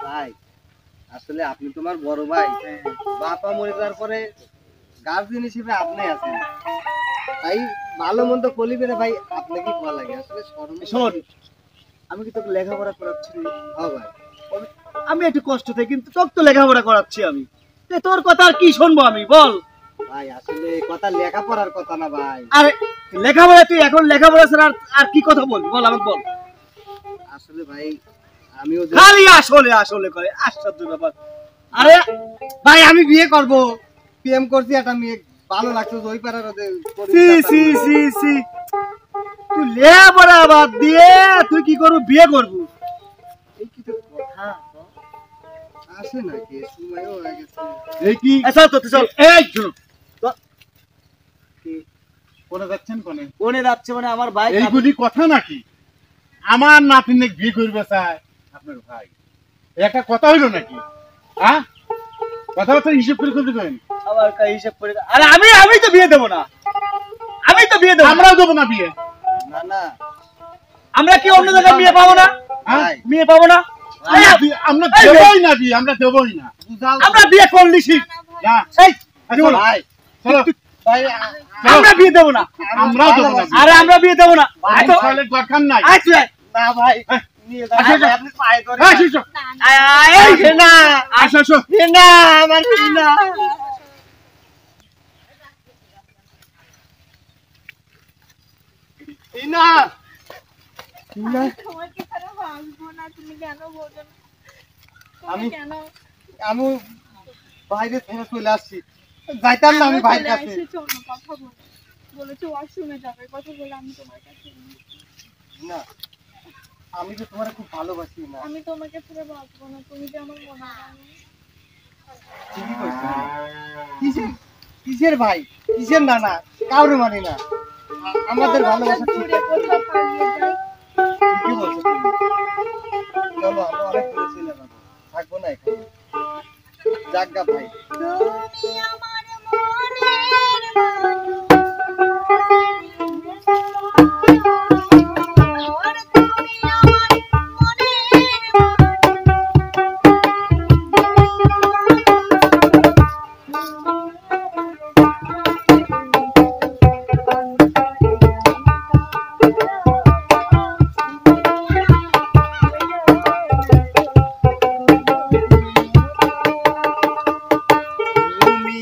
ভাই আসলে আপনি তোমার বড় ভাই, বাবা মরে যাওয়ার পরে গার্জিয়ান হিসেবে আপনি আছেন, তাই ভালো মন্দ বলি বেরে ভাই আপনাকে ভালো লাগে। আসলে শোন, আমি কি তোকে লেখাপড়া করাচ্ছি? হ্যাঁ ভাই, আমি একটু কষ্ট থাকি, কিন্তু তোকে তো লেখাপড়া করাচ্ছি আমি। তোর কথা আর কি শুনবো আমি, বল? ভাই আসলে কথা লেখাপড়ার কথা না ভাই। আরে লেখাপড়া, তুই এখন লেখাপড়া ছাড়া আর কি কথা বলবি, বল আমাকে বল। আসলে ভাই আমিও খালি আসলে আসলে করে, আশ্চর্য ব্যাপার। আরে ভাই আমি বিয়ে করব, প্রেম করছি একটা মেয়ে, ভালো লাগছে ওই পাড়ার সি সি সি সি, তুই লেখাপড়া বাদ দিয়ে তুই কি করবি, বিয়ে করবি? এই কি তো কথা আসে নাকি, সময়ও হয়ে গেছে। এই কি চল তো চল, এই শুনো কোনে যাচ্ছেন? কোনে কোনে যাচ্ছে মানে আমার ভাই? এইগুলি কথা নাকি? আমার নাতিনে বিয়ে করবে চায় আপনার ভাই, একটা কথা হইলো নাকি? হ্যাঁ, কথাবার্তা হিসেব করে করতে করেন। আবার কা হিসাব করে? আরে আমি তো বিয়ে দেব না, আমি তো বিয়ে দেব। আমরাও দেবো না বিয়ে। না না, আমরা কি অন্য জায়গায় বিয়ে পাবো না? হ্যাঁ, বিয়ে পাবো না? আমরা দেবই না বিয়ে, আমরা দেবই না। আমরা বিয়ে করলিছি না, এই চলো ভাই চলো ভাই আমরা বিয়ে দেব না, আমরাও দেবো না। আরে আমরা বিয়ে দেব না। ভাই তাহলে দরকার নাই। আয় তুই আয়। না ভাই নিয়ে যান আসো, ভাই, আপনি পায়ে ধরে আসো, আসো, আয় আয় না, আসো, আসো। না আমার না। ইনা ইনা তোমাকে ছাড়া বাঁচবো না, তুমি কেন বোঝো না? আমি কেন আমি বাইরে থেকে চলে আসছি, যাইতাম না আমি ভাইয়ের কাছে। এসেছো না, কথা বলো, বলেছো ওয়াশরুমে যাবে, কথা বলে আমি তোমার কাছে এসেছি। না আমি তো তোমার খুব ভালোবাসি না। আমি তোমাকে ছাড়া বাঁচবো না, তুমি যে আমার মনে হয়। ঠিকই কইছো। কিসের কিসের ভাই, কিসের নানা, কাউরে মানি না। আমাদের ভালোবাসা ঠিক দূরে কোথাও পালিয়ে যাই। ঠিকই বলছো তুমি। চলো আমরা অনেক দূরে চলে যাবো, থাকবো না এখানে। যাজ্ঞা ভাই। তুমি আমার মনের মানুষ, আর তুমি আমার তুমি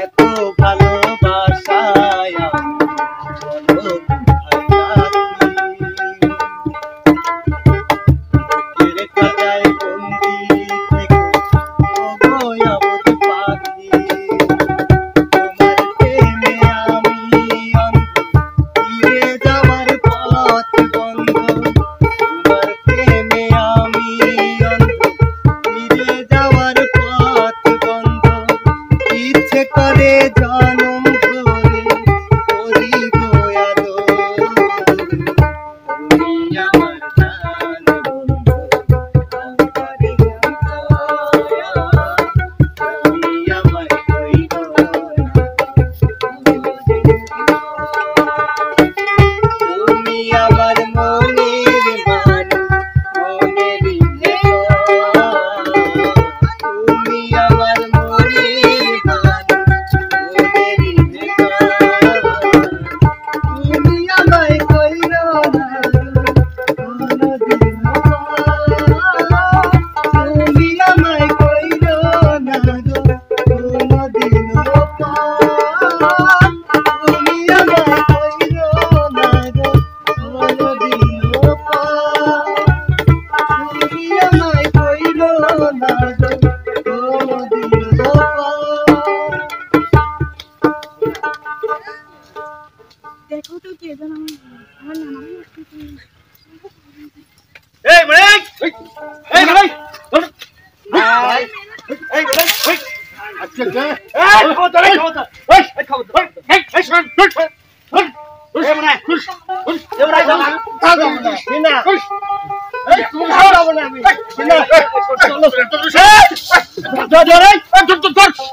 এত ভালোবাসায় আমি বলো কোথায় রাখি? বুকের খাঁচায় বন্দি থেকো ওগো অবুঝ পাখি, তোমার প্রেমে আমি অন্ধ, ফিরে যাওয়ার পথ বন্ধ। তোমার প্রেমে আমি অন্ধ, ফিরে যাওয়ার পথ বন্ধ। ইচ্ছে করে জনম ভরে করি গো আদর, তুমি আমার জান বন্ধু, অন্তরে তুমি আমায় কইল না, তুমি আমার মনের মানুষ, মনেরই ভেতর। তুমি আমার মনের মানুষ, মনেরই ভেতর। তুমি আমায় কইল না কোনদিন পর। তুমি আমায় কইল না গো কোনদিন পর। তুমি আমায় কইল না গো কোনদিন পর। তুমি আমায় কইল না গো কোনদিন পর। দেখো তো কে যেন আমার নানা ভাই আসছে। এই মানিক, এই মানিক, আজকে কে? এই খবরদার, এই খবরদার, এই খবরদার, এই শোন, শোন, শোন, এই মানিক, খুশ, খুশ, এই মানিক, সিনা এই তুমি খাও না আমি, সিনা চলো, চলো, চলো,